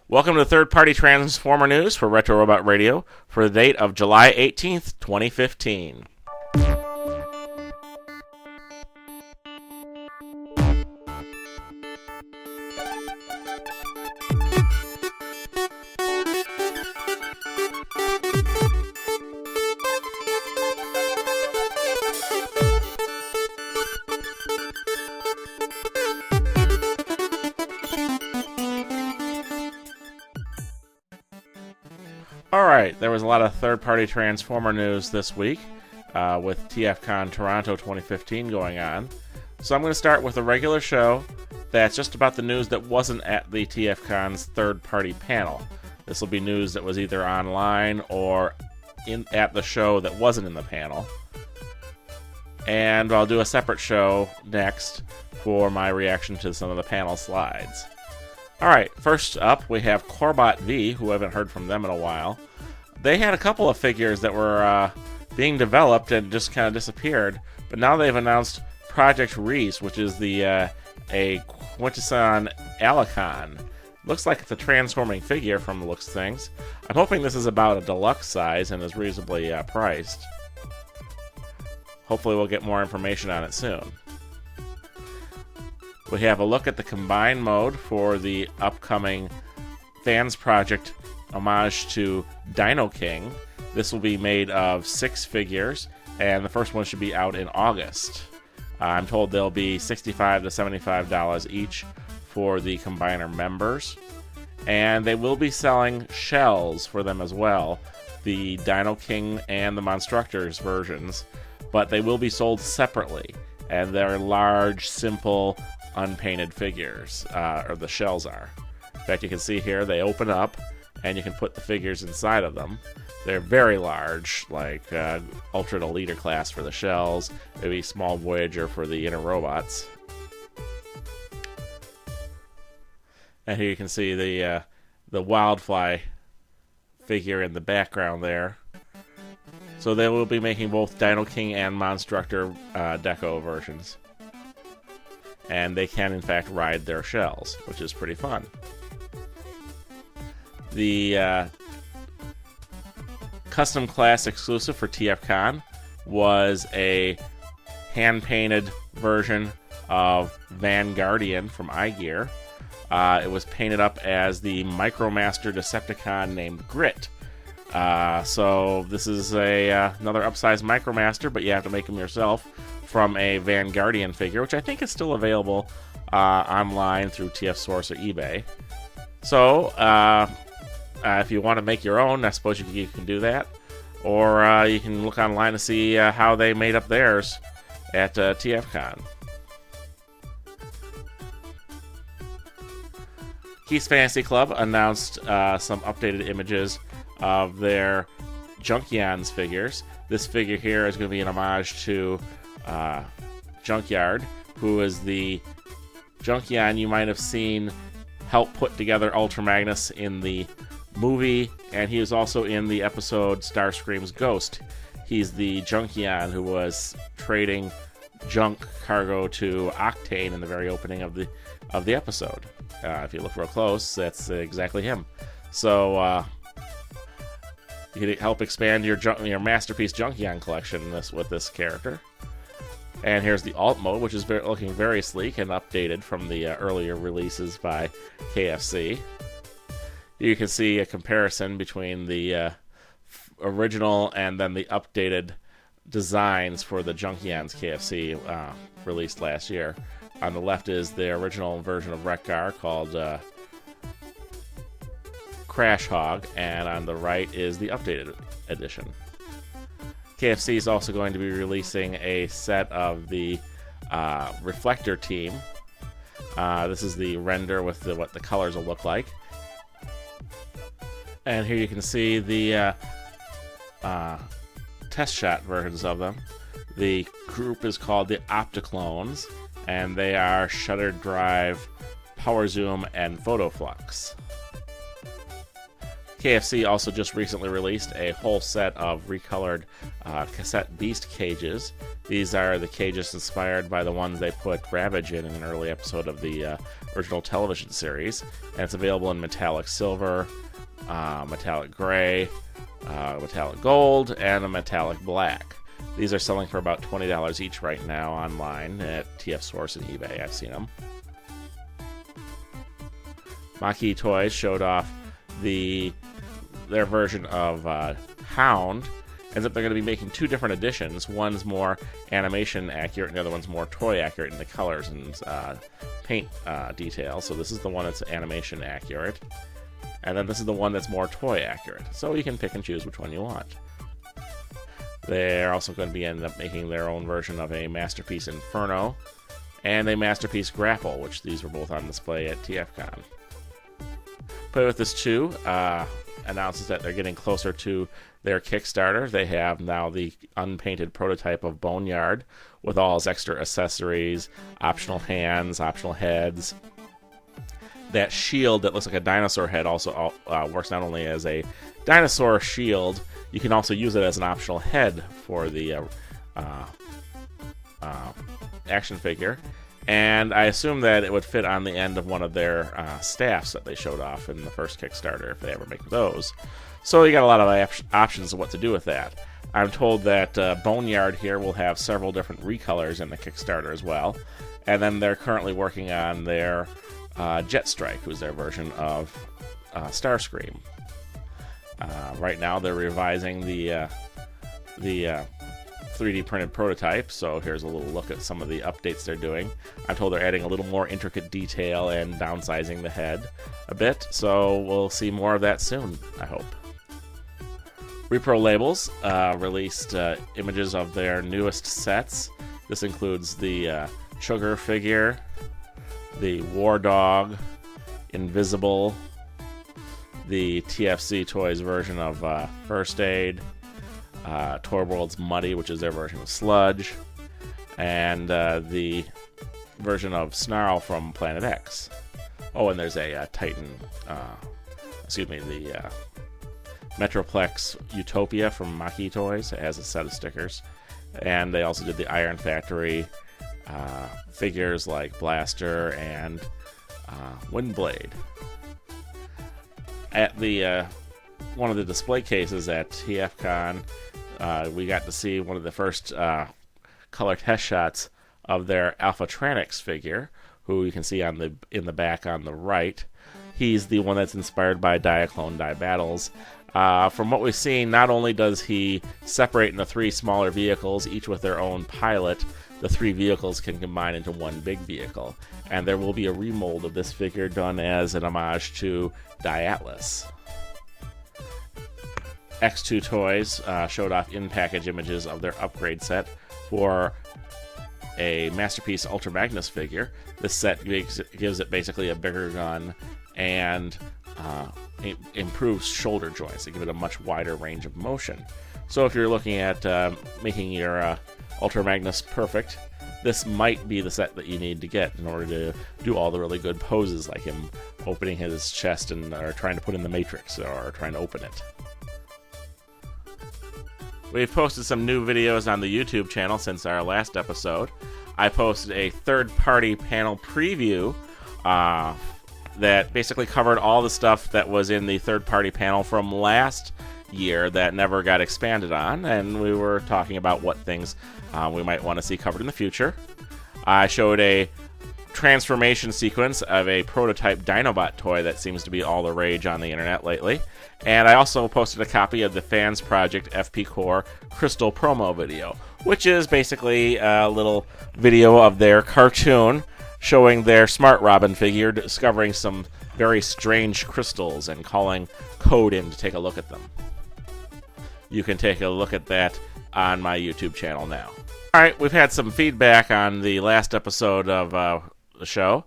Welcome to third-party Transformer news for Retro Robot Radio for the date of July 18th, 2015. Alright, there was a lot of third-party Transformer news this week with TFCon Toronto 2015 going on. So I'm going to start with a regular show that's just about the news that wasn't at the TFCon's third-party panel. This will be news that was either online or at the show that wasn't in the panel. And I'll do a separate show next for my reaction to some of the panel slides. Alright, first up we have Corbot V, who I haven't heard from them in a while. They had a couple of figures that were being developed and just kind of disappeared, but now they've announced Project Reese, which is a Quintesson Alicon. Looks like it's a transforming figure from the looks of things. I'm hoping this is about a deluxe size and is reasonably priced. Hopefully we'll get more information on it soon. We have a look at the combined mode for the upcoming FansProject homage to Dino King. This will be made of 6 figures, and the first one should be out in August. I'm told they'll be $65 to $75 each for the combiner members, and they will be selling shells for them as well, the Dino King and the Monstructors versions, but they will be sold separately, and they're large, simple, unpainted figures, or the shells are. In fact, you can see here they open up and you can put the figures inside of them. They're very large, like Ultra to Leader class for the shells, maybe Small Voyager for the inner robots. And here you can see the Wildfly figure in the background there. So they will be making both Dino King and Monstructor Deco versions. And they can, in fact, ride their shells, which is pretty fun. The custom class exclusive for TFCon was a hand-painted version of Vanguardian from iGear. It was painted up as the Micromaster Decepticon named Grit. So this is another upsized Micromaster, but you have to make them yourself from a Vanguardian figure, which I think is still available online through TF Source or eBay. So if you want to make your own, I suppose you can do that. Or you can look online to see how they made up theirs at TFCon. Keith's Fantasy Club announced some updated images of their Junkyons figures. This figure here is going to be an homage to Junkyard, who is the Junkion you might have seen help put together Ultra Magnus in the movie, and he was also in the episode Starscream's Ghost. He's the Junkion who was trading junk cargo to Octane in the very opening of the episode. If you look real close, that's exactly him. So you can help expand your Masterpiece Junkion collection with this character. And here's the alt mode, which is looking very sleek and updated from the earlier releases by KFC. You can see a comparison between the original and then the updated designs for the Junkions KFC released last year. On the left is the original version of Wreck-Gar called Crash Hog, and on the right is the updated edition. KFC is also going to be releasing a set of the Reflector team. This is the render with what the colors will look like. And here you can see the test shot versions of them. The group is called the Opticlones, and they are Shutter Drive, Power Zoom, and Photoflux. KFC also just recently released a whole set of recolored cassette beast cages. These are the cages inspired by the ones they put Ravage in an early episode of the original television series, and it's available in metallic silver, metallic gray, metallic gold, and a metallic black. These are selling for about $20 each right now online at TF Source and eBay. I've seen them. Mikey Toys showed off their version of Hound. Ends up they're going to be making two different editions. One's more animation accurate, and the other one's more toy accurate in the colors and paint detail. So this is the one that's animation accurate, and then this is the one that's more toy accurate. So you can pick and choose which one you want. They're also going to be end up making their own version of a Masterpiece Inferno and a Masterpiece Grapple, which these were both on display at TFCon. Play With This 2 announces that they're getting closer to their Kickstarter. They have now the unpainted prototype of Boneyard with all its extra accessories, optional hands, optional heads. That shield that looks like a dinosaur head also works not only as a dinosaur shield, you can also use it as an optional head for the action figure. And I assume that it would fit on the end of one of their staffs that they showed off in the first Kickstarter, if they ever make those. So you got a lot of options of what to do with that. I'm told that Boneyard here will have several different recolors in the Kickstarter as well. And then they're currently working on their Jetstrike, who's their version of Starscream. Right now they're revising the 3D printed prototype, so here's a little look at some of the updates they're doing. I'm told they're adding a little more intricate detail and downsizing the head a bit, so we'll see more of that soon, I hope. Reprolabels released images of their newest sets. This includes the Sugar figure, the War Dog, Invisible, the TFC Toys version of First Aid, Toy World's Muddy, which is their version of Sludge, and the version of Snarl from Planet X. Oh, and there's a Titan, the Metroplex Utopia from Mikey Toys. It has a set of stickers. And they also did the Iron Factory figures like Blaster and Windblade. At the one of the display cases at TFCon, we got to see one of the first color test shots of their Alphatronix figure, who you can see in the back on the right. He's the one that's inspired by Diaclone Die Battles. From what we've seen, not only does he separate into three smaller vehicles, each with their own pilot, the three vehicles can combine into one big vehicle. And there will be a remold of this figure done as an homage to Diatlas. X2 Toys showed off in-package images of their upgrade set for a Masterpiece Ultra Magnus figure. This set gives it basically a bigger gun and improves shoulder joints to give it a much wider range of motion. So if you're looking at making your Ultra Magnus perfect, this might be the set that you need to get in order to do all the really good poses, like him opening his chest or trying to put in the Matrix or trying to open it. We've posted some new videos on the YouTube channel since our last episode. I posted a third-party panel preview that basically covered all the stuff that was in the third-party panel from last year that never got expanded on, and we were talking about what things we might want to see covered in the future. I showed a transformation sequence of a prototype Dinobot toy that seems to be all the rage on the internet lately, and I also posted a copy of the FansProject FP Core Crystal promo video, which is basically a little video of their cartoon showing their Smart Robin figure discovering some very strange crystals and calling code in to take a look at them. You can take a look at that on my YouTube channel now. Alright, we've had some feedback on the last episode of the show.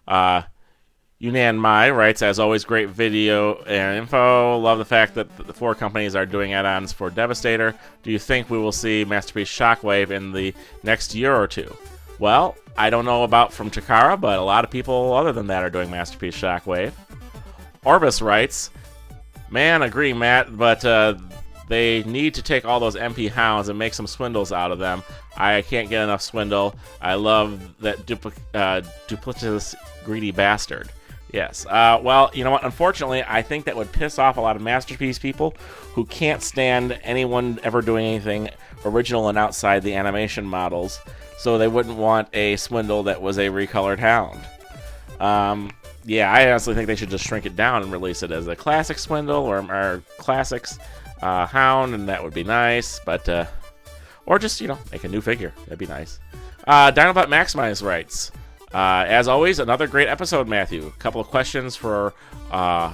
Yunan Mai writes, as always, great video and info. Love the fact that the four companies are doing add-ons for Devastator. Do you think we will see Masterpiece Shockwave in the next year or two? Well, I don't know about from Chikara, but a lot of people other than that are doing Masterpiece Shockwave. Orbis writes, man, agree, Matt, but they need to take all those MP hounds and make some swindles out of them. I can't get enough swindle. I love that duplicitous greedy bastard. Yes. Well, you know what? Unfortunately, I think that would piss off a lot of Masterpiece people who can't stand anyone ever doing anything original and outside the animation models, so they wouldn't want a swindle that was a recolored hound. Yeah, I honestly think they should just shrink it down and release it as a classic swindle or classics hound, and that would be nice. But or just, you know, make a new figure. That'd be nice. Dinobot Maximize writes, as always, another great episode, Matthew. A couple of questions for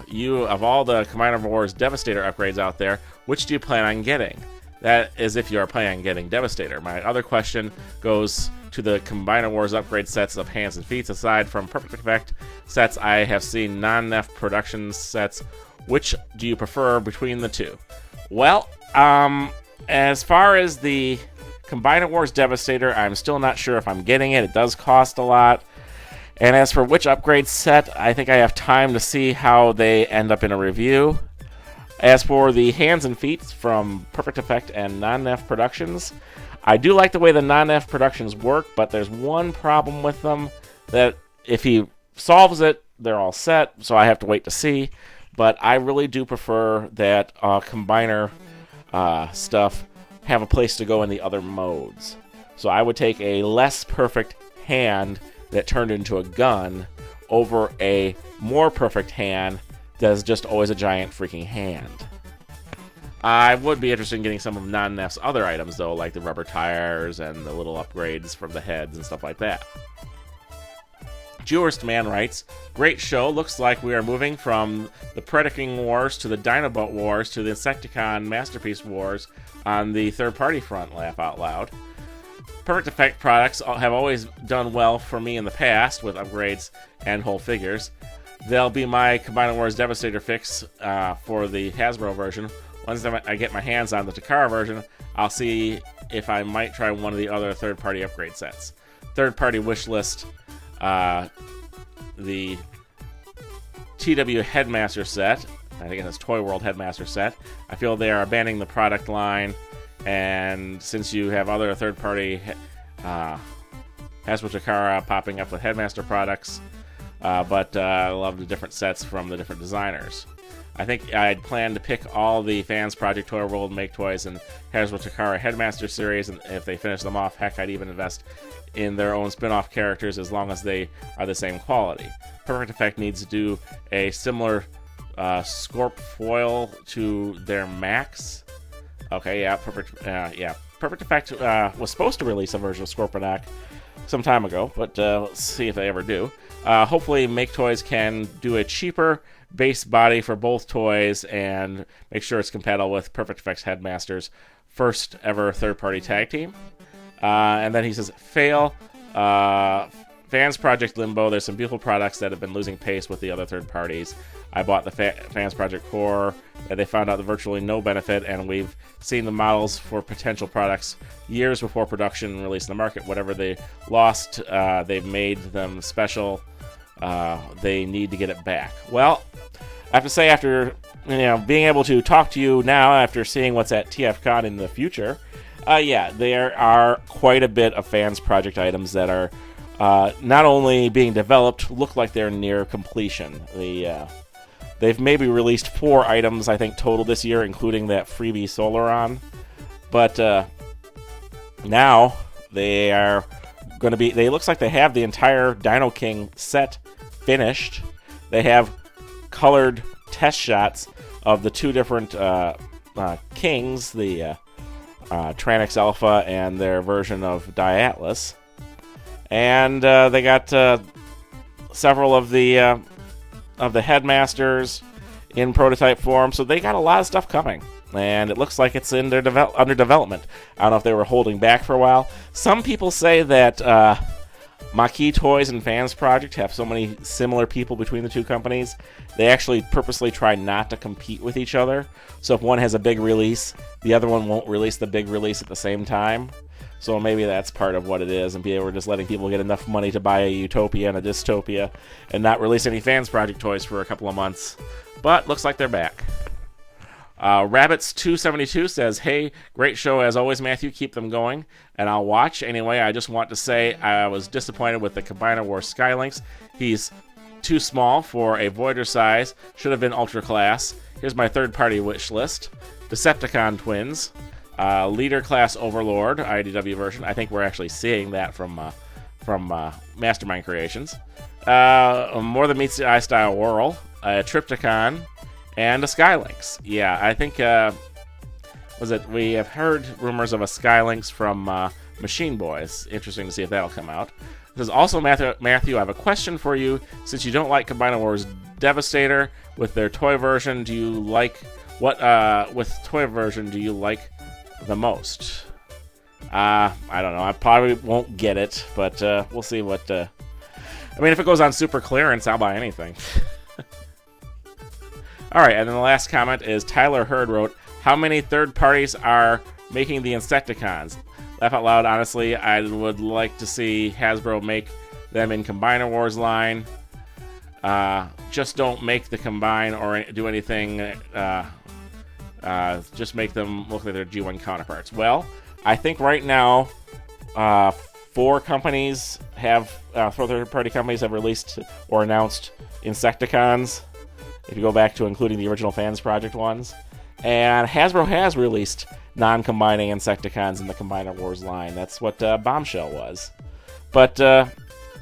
you. Of all the Combiner Wars Devastator upgrades out there, which do you plan on getting? That is if you are planning on getting Devastator. My other question goes to the Combiner Wars upgrade sets of hands and feet. Aside from Perfect Effect sets, I have seen non-NEF production sets. Which do you prefer between the two? Well, as far as the Combiner Wars Devastator, I'm still not sure if I'm getting it. It does cost a lot. And as for which upgrade set, I think I have time to see how they end up in a review. As for the hands and feet from Perfect Effect and non-NEF Productions, I do like the way the non-NEF Productions work, but there's one problem with them, that if he solves it, they're all set, so I have to wait to see. But I really do prefer that Combiner stuff have a place to go in the other modes. So I would take a less perfect hand that turned into a gun over a more perfect hand that is just always a giant freaking hand. I would be interested in getting some of non-NEF's other items, though, like the rubber tires and the little upgrades from the heads and stuff like that. Jewist Man writes, great show. Looks like we are moving from the Predaking Wars to the Dinobot Wars to the Insecticon Masterpiece Wars on the third-party front. Laugh out loud. Perfect Effect products have always done well for me in the past with upgrades and whole figures. They'll be my Combiner Wars Devastator fix for the Hasbro version. Once I get my hands on the Takara version, I'll see if I might try one of the other third-party upgrade sets. Third-party wish list, the TW Headmaster set. I think it's Toy World Headmaster set. I feel they are abandoning the product line, and since you have other third-party Hasbro Takara popping up with Headmaster products, but I love the different sets from the different designers. I think I'd plan to pick all the FansProject, Toy World, Maketoys, and Hasbro Takara Headmaster series, and if they finish them off, heck, I'd even invest in their own spin-off characters as long as they are the same quality. Perfect Effect needs to do a similar Scorp foil to their Max. Okay, yeah, Perfect Effect was supposed to release a version of Scorponok some time ago, but let's see if they ever do. Hopefully Maketoys can do a cheaper base body for both toys and make sure it's compatible with Perfect Effects Headmaster's first ever third-party tag team. And then he says, fail. FansProject Limbo. There's some beautiful products that have been losing pace with the other third parties. I bought the FansProject Core. They found out virtually no benefit, and we've seen the models for potential products years before production released in the market. Whatever they lost, they've made them special. They need to get it back. Well, I have to say, after being able to talk to you now, after seeing what's at TFCon in the future, yeah, there are quite a bit of FansProject items that are not only being developed, look like they're near completion. They've maybe released 4 items, I think, total this year, including that freebie Solaron. But now they are going to be. They looks like they have the entire Dino King set finished. They have colored test shots of the 2 different kings, the Tranix Alpha and their version of Diatlas. And they got several of the Headmasters in prototype form, so they got a lot of stuff coming. And it looks like it's in their under development. I don't know if they were holding back for a while. Some people say that Mikey Toys and FansProject have so many similar people between the two companies, they actually purposely try not to compete with each other. So if one has a big release, the other one won't release the big release at the same time. So maybe that's part of what it is, and we're just letting people get enough money to buy a Utopia and a Dystopia and not release any FansProject toys for a couple of months. But looks like they're back. Rabbits272 says, "Hey, great show as always, Matthew. Keep them going, and I'll watch. Anyway, I just want to say I was disappointed with the Combiner Wars Skylinks. He's too small for a Voyager size. Should have been Ultra Class. Here's my third-party wish list. Decepticon Twins. Leader Class Overlord, IDW version. I think we're actually seeing that from Mastermind Creations. More Than Meets the Eye style Whirl. A Triptychon. And a Skylynx. Yeah, I think, we have heard rumors of a Skylynx from Machine Boys. Interesting to see if that'll come out. This is also Matthew, I have a question for you. Since you don't like Combiner Wars Devastator with their toy version, do you like with toy version do you like the most? I don't know. I probably won't get it, but we'll see what. I mean, if it goes on super clearance, I'll buy anything. All right, and then the last comment is Tyler Hurd wrote, "How many third parties are making the Insecticons?" Laugh out loud, honestly, I would like to see Hasbro make them in Combiner Wars line. Just don't make the Combine or do anything. Just make them look like their G1 counterparts. Well, I think right now, 4 companies have, 4 third-party companies have released or announced Insecticons. If you go back to including the original FansProject ones. And Hasbro has released non-combining Insecticons in the Combiner Wars line. That's what Bombshell was. But,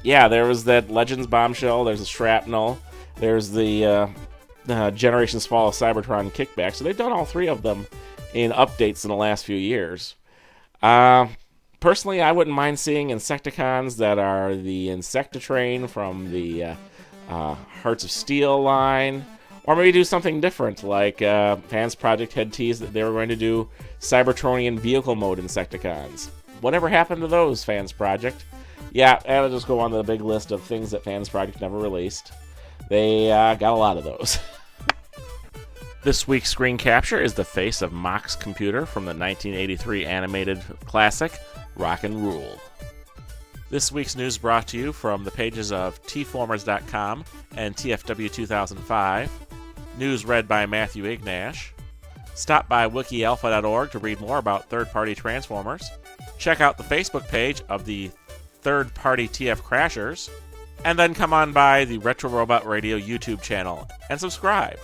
yeah, there was that Legends Bombshell, there's the Shrapnel, there's the Generations Fall of Cybertron kickback. So they've done all 3 of them in updates in the last few years. Personally, I wouldn't mind seeing Insecticons that are the Insectatrain from the Hearts of Steel line. Or maybe do something different, like FansProject had teased that they were going to do Cybertronian vehicle mode Insecticons. Whatever happened to those, FansProject? Yeah, and I'll just go on to the big list of things that FansProject never released. They got a lot of those. This week's screen capture is the face of Mox Computer from the 1983 animated classic Rock and Rule. This week's news brought to you from the pages of tformers.com and TFW2005. News read by Matthew Ignash. Stop by wikialpha.org to read more about third-party Transformers. Check out the Facebook page of the third-party TF Crashers. And then come on by the Retro Robot Radio YouTube channel and subscribe.